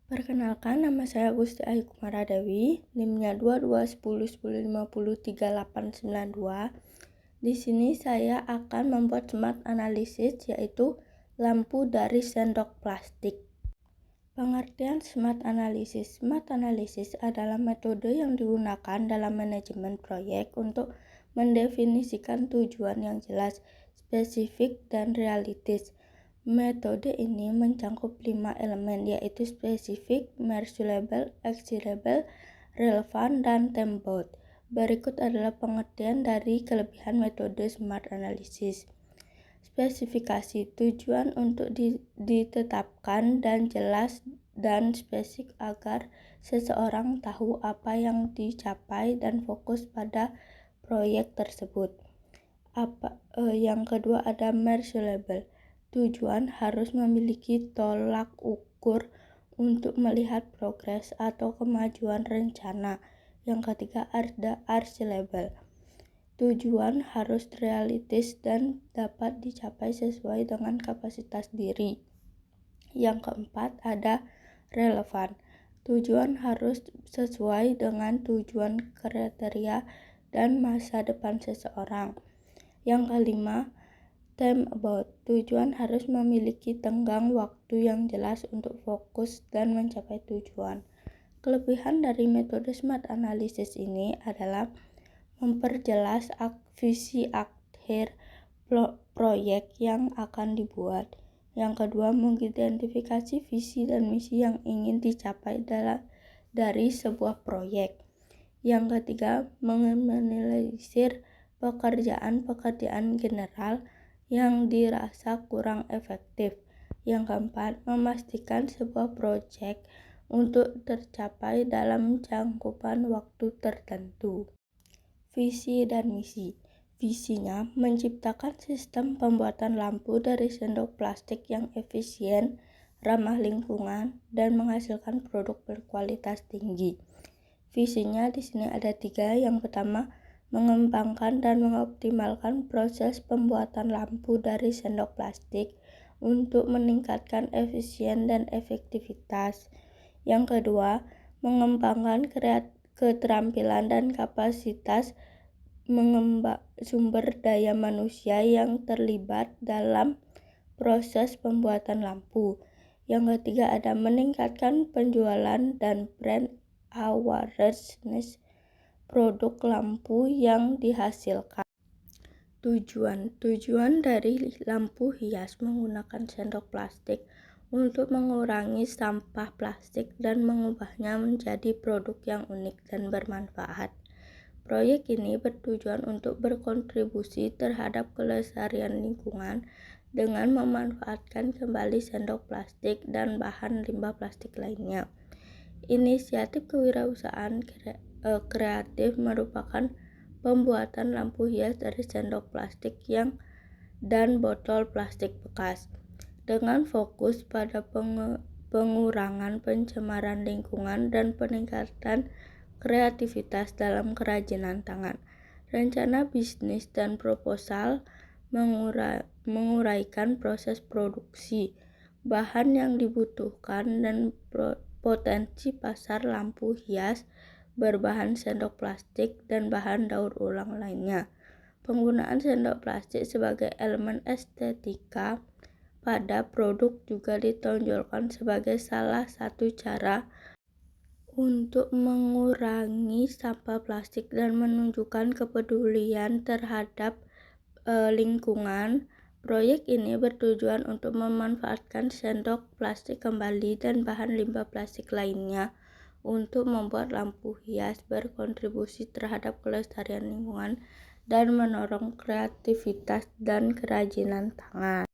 Perkenalkan, nama saya Gusti Ayu Kumaradewi, NIM-nya 2210103892. Di sini saya akan membuat smart analysis, yaitu lampu dari sendok plastik. Pengertian smart analysis. Smart analysis adalah metode yang digunakan dalam manajemen proyek untuk mendefinisikan tujuan yang jelas, spesifik, dan realistis. Metode ini mencakup 5 elemen, yaitu spesifik, measurable, achievable, relevan, dan time-bound. Berikut adalah pengertian dari kelebihan metode smart analysis. Spesifikasi tujuan untuk ditetapkan dan jelas dan spesifik agar seseorang tahu apa yang dicapai dan fokus pada proyek tersebut. Yang kedua ada measurable. Tujuan harus memiliki tolak ukur untuk melihat progres atau kemajuan rencana. Yang ketiga ada achievable. Tujuan harus realistis dan dapat dicapai sesuai dengan kapasitas diri. Yang keempat ada relevan. Tujuan harus sesuai dengan tujuan kriteria dan masa depan seseorang. Yang kelima, time-bound. Tujuan harus memiliki tenggang waktu yang jelas untuk fokus dan mencapai tujuan. Kelebihan dari metode smart analysis ini adalah memperjelas visi akhir proyek yang akan dibuat. Yang kedua, mengidentifikasi visi dan misi yang ingin dicapai dari sebuah proyek. Yang ketiga, meminimalisir pekerjaan general yang dirasa kurang efektif. Yang keempat, memastikan sebuah proyek untuk tercapai dalam jangkauan waktu tertentu. Visi dan misi. Visinya menciptakan sistem pembuatan lampu dari sendok plastik yang efisien, ramah lingkungan, dan menghasilkan produk berkualitas tinggi. Visinya di sini ada 3. Yang pertama, mengembangkan dan mengoptimalkan proses pembuatan lampu dari sendok plastik untuk meningkatkan efisien dan efektivitas. Yang kedua, mengembangkan keterampilan dan kapasitas sumber daya manusia yang terlibat dalam proses pembuatan lampu. Yang ketiga ada meningkatkan penjualan dan brand awareness produk lampu yang dihasilkan. Tujuan dari lampu hias menggunakan sendok plastik untuk mengurangi sampah plastik dan mengubahnya menjadi produk yang unik dan bermanfaat. Proyek ini bertujuan untuk berkontribusi terhadap kelestarian lingkungan dengan memanfaatkan kembali sendok plastik dan bahan limbah plastik lainnya. Inisiatif kewirausahaan kreatif merupakan pembuatan lampu hias dari sendok plastik dan botol plastik bekas, dengan fokus pada pengurangan pencemaran lingkungan dan peningkatan kreativitas dalam kerajinan tangan. Rencana bisnis dan proposal menguraikan proses produksi, bahan yang dibutuhkan, dan potensi pasar lampu hias berbahan sendok plastik dan bahan daur ulang lainnya. Penggunaan sendok plastik sebagai elemen estetika pada produk juga ditonjolkan sebagai salah satu cara untuk mengurangi sampah plastik dan menunjukkan kepedulian terhadap lingkungan. Proyek ini bertujuan untuk memanfaatkan sendok plastik kembali dan bahan limbah plastik lainnya untuk membuat lampu hias berkontribusi terhadap kelestarian lingkungan dan mendorong kreativitas dan kerajinan tangan.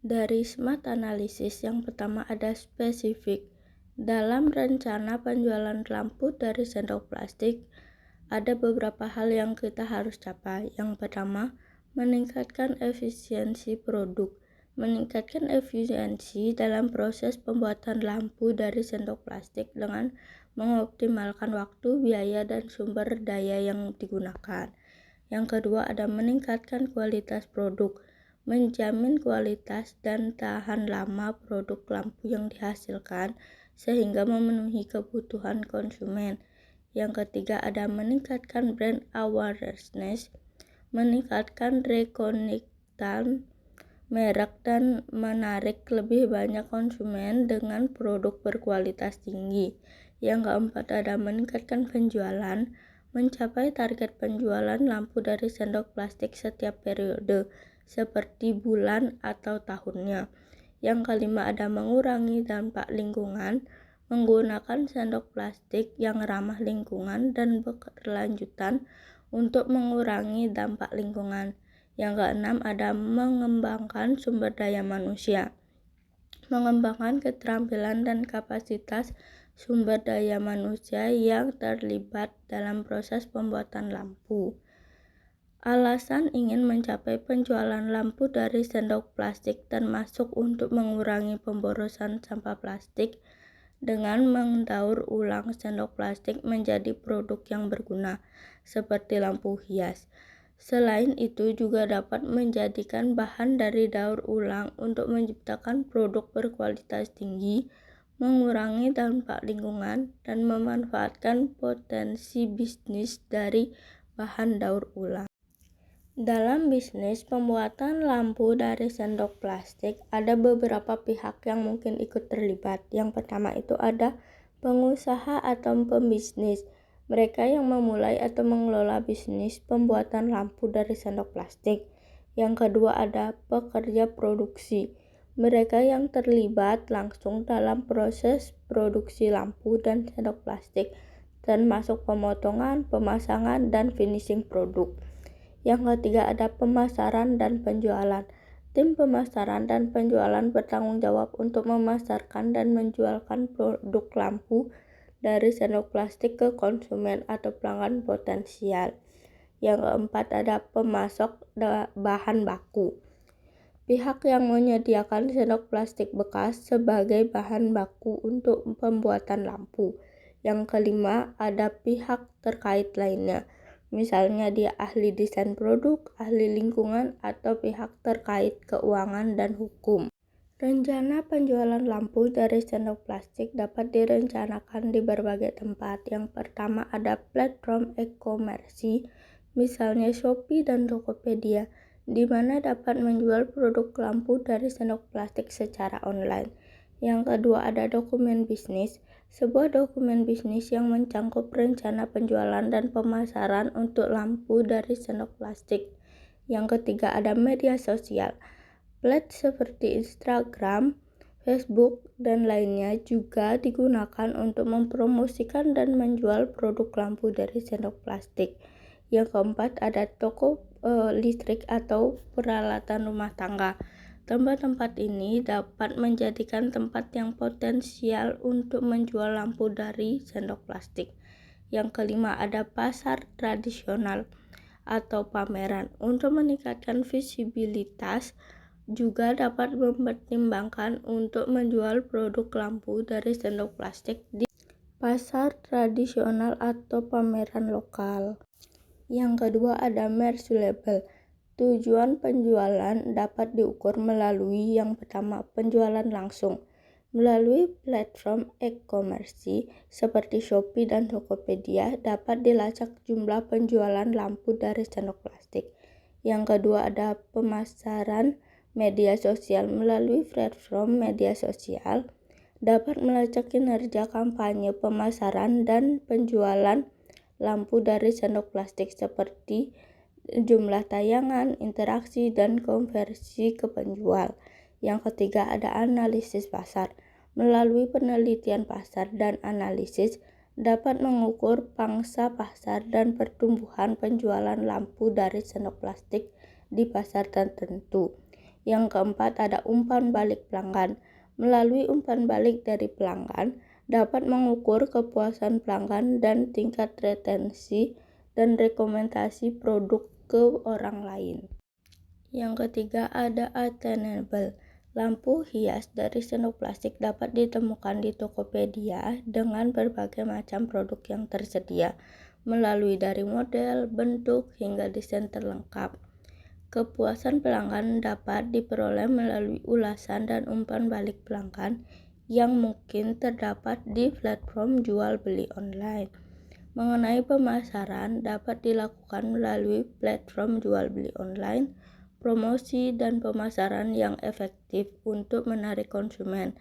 Dari smart analysis, yang pertama ada spesifik. Dalam rencana penjualan lampu dari sendok plastik, ada beberapa hal yang kita harus capai. Yang pertama, meningkatkan efisiensi produk. Meningkatkan efisiensi dalam proses pembuatan lampu dari sendok plastik dengan mengoptimalkan waktu, biaya, dan sumber daya yang digunakan. Yang kedua ada meningkatkan kualitas produk. Menjamin kualitas dan tahan lama produk lampu yang dihasilkan sehingga memenuhi kebutuhan konsumen. Yang ketiga ada meningkatkan brand awareness, meningkatkan rekognisitas merek dan menarik lebih banyak konsumen dengan produk berkualitas tinggi. Yang keempat ada meningkatkan penjualan, mencapai target penjualan lampu dari sendok plastik setiap periode, seperti bulan atau tahunnya. Yang kelima ada mengurangi dampak lingkungan, menggunakan sendok plastik yang ramah lingkungan dan berkelanjutan untuk mengurangi dampak lingkungan. Yang keenam ada mengembangkan sumber daya manusia, mengembangkan keterampilan dan kapasitas sumber daya manusia yang terlibat dalam proses pembuatan lampu. Alasan ingin mencapai penjualan lampu dari sendok plastik termasuk untuk mengurangi pemborosan sampah plastik dengan mendaur ulang sendok plastik menjadi produk yang berguna, seperti lampu hias. Selain itu juga dapat menjadikan bahan dari daur ulang untuk menciptakan produk berkualitas tinggi, mengurangi dampak lingkungan, dan memanfaatkan potensi bisnis dari bahan daur ulang. Dalam bisnis pembuatan lampu dari sendok plastik, ada beberapa pihak yang mungkin ikut terlibat. Yang pertama itu ada pengusaha atau pembisnis. Mereka yang memulai atau mengelola bisnis pembuatan lampu dari sendok plastik. Yang kedua ada pekerja produksi. Mereka yang terlibat langsung dalam proses produksi lampu dan sendok plastik, termasuk pemotongan, pemasangan, dan finishing produk. Yang ketiga ada pemasaran dan penjualan. Tim pemasaran dan penjualan bertanggung jawab untuk memasarkan dan menjualkan produk lampu dari sendok plastik ke konsumen atau pelanggan potensial. Yang keempat ada pemasok bahan baku. Pihak yang menyediakan sendok plastik bekas sebagai bahan baku untuk pembuatan lampu. Yang kelima ada pihak terkait lainnya. Misalnya dia ahli desain produk, ahli lingkungan, atau pihak terkait keuangan dan hukum. Rencana penjualan lampu dari sendok plastik dapat direncanakan di berbagai tempat. Yang pertama ada platform e-commerce, misalnya Shopee dan Tokopedia, di mana dapat menjual produk lampu dari sendok plastik secara online. Yang kedua ada dokumen bisnis, sebuah dokumen bisnis yang mencangkup rencana penjualan dan pemasaran untuk lampu dari sendok plastik. Yang ketiga ada media sosial. Platform seperti Instagram, Facebook, dan lainnya juga digunakan untuk mempromosikan dan menjual produk lampu dari sendok plastik. Yang keempat ada toko listrik atau peralatan rumah tangga. Tempat-tempat ini dapat menjadikan tempat yang potensial untuk menjual lampu dari sendok plastik. Yang kelima ada pasar tradisional atau pameran. Untuk meningkatkan visibilitas, juga dapat mempertimbangkan untuk menjual produk lampu dari sendok plastik di pasar tradisional atau pameran lokal. Yang kedua ada merch label. Tujuan penjualan dapat diukur melalui yang pertama penjualan langsung. Melalui platform e-commerce seperti Shopee dan Tokopedia dapat dilacak jumlah penjualan lampu dari sendok plastik. Yang kedua ada pemasaran media sosial. Melalui platform media sosial dapat melacak kinerja kampanye pemasaran dan penjualan lampu dari sendok plastik seperti jumlah tayangan, interaksi, dan konversi ke penjual. Yang ketiga ada analisis pasar. Melalui penelitian pasar dan analisis dapat mengukur pangsa pasar dan pertumbuhan penjualan lampu dari sendok plastik di pasar tertentu. Yang keempat ada umpan balik pelanggan. Melalui umpan balik dari pelanggan dapat mengukur kepuasan pelanggan dan tingkat retensi dan rekomendasi produk ke orang lain. Yang ketiga ada attainable. Lampu hias dari sendok plastik dapat ditemukan di Tokopedia dengan berbagai macam produk yang tersedia, melalui dari model, bentuk, hingga desain terlengkap. Kepuasan pelanggan dapat diperoleh melalui ulasan dan umpan balik pelanggan yang mungkin terdapat di platform jual beli online. Mengenai pemasaran dapat dilakukan melalui platform jual beli online, promosi dan pemasaran yang efektif untuk menarik konsumen.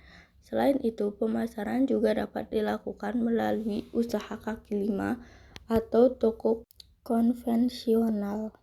Selain itu, pemasaran juga dapat dilakukan melalui usaha kaki lima atau toko konvensional.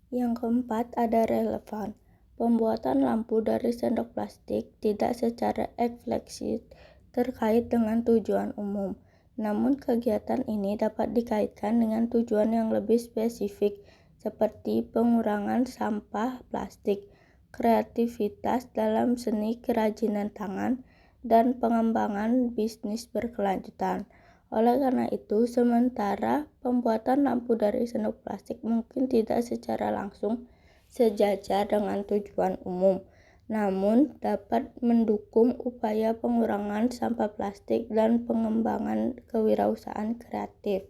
Yang keempat, ada relevan. Pembuatan lampu dari sendok plastik tidak secara eksplisit terkait dengan tujuan umum. Namun kegiatan ini dapat dikaitkan dengan tujuan yang lebih spesifik seperti pengurangan sampah plastik, kreativitas dalam seni kerajinan tangan, dan pengembangan bisnis berkelanjutan. Oleh karena itu, sementara pembuatan lampu dari sendok plastik mungkin tidak secara langsung sejajar dengan tujuan umum, namun dapat mendukung upaya pengurangan sampah plastik dan pengembangan kewirausahaan kreatif.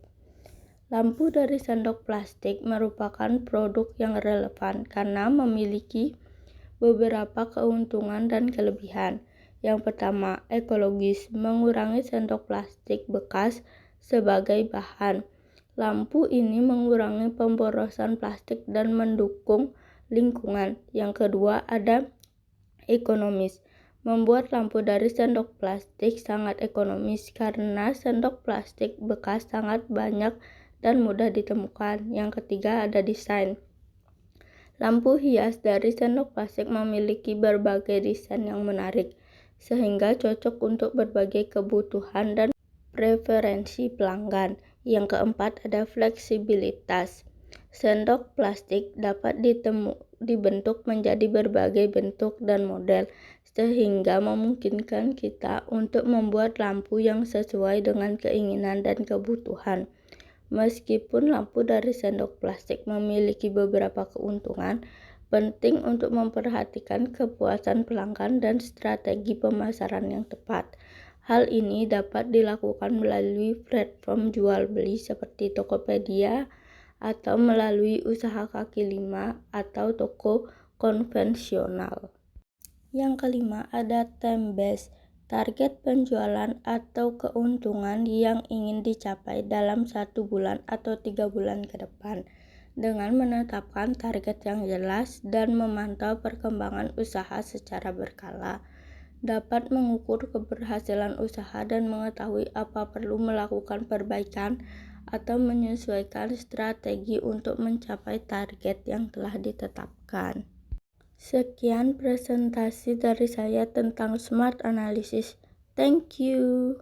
Lampu dari sendok plastik merupakan produk yang relevan karena memiliki beberapa keuntungan dan kelebihan. Yang pertama, ekologis, mengurangi sendok plastik bekas sebagai bahan. Lampu ini mengurangi pemborosan plastik dan mendukung lingkungan. Yang kedua, ada ekonomis. Membuat lampu dari sendok plastik sangat ekonomis karena sendok plastik bekas sangat banyak dan mudah ditemukan. Yang ketiga, ada desain. Lampu hias dari sendok plastik memiliki berbagai desain yang menarik, sehingga cocok untuk berbagai kebutuhan dan preferensi pelanggan. Yang keempat, ada fleksibilitas. Sendok plastik dapat dibentuk menjadi berbagai bentuk dan model, sehingga memungkinkan kita untuk membuat lampu yang sesuai dengan keinginan dan kebutuhan. Meskipun lampu dari sendok plastik memiliki beberapa keuntungan, penting untuk memperhatikan kepuasan pelanggan dan strategi pemasaran yang tepat. Hal ini dapat dilakukan melalui platform jual beli seperti Tokopedia atau melalui usaha kaki lima atau toko konvensional. Yang kelima, ada time base. Target penjualan atau keuntungan yang ingin dicapai dalam 1 bulan atau 3 bulan ke depan. Dengan menetapkan target yang jelas dan memantau perkembangan usaha secara berkala, dapat mengukur keberhasilan usaha dan mengetahui apa perlu melakukan perbaikan atau menyesuaikan strategi untuk mencapai target yang telah ditetapkan. Sekian presentasi dari saya tentang SMART Analysis. Thank you.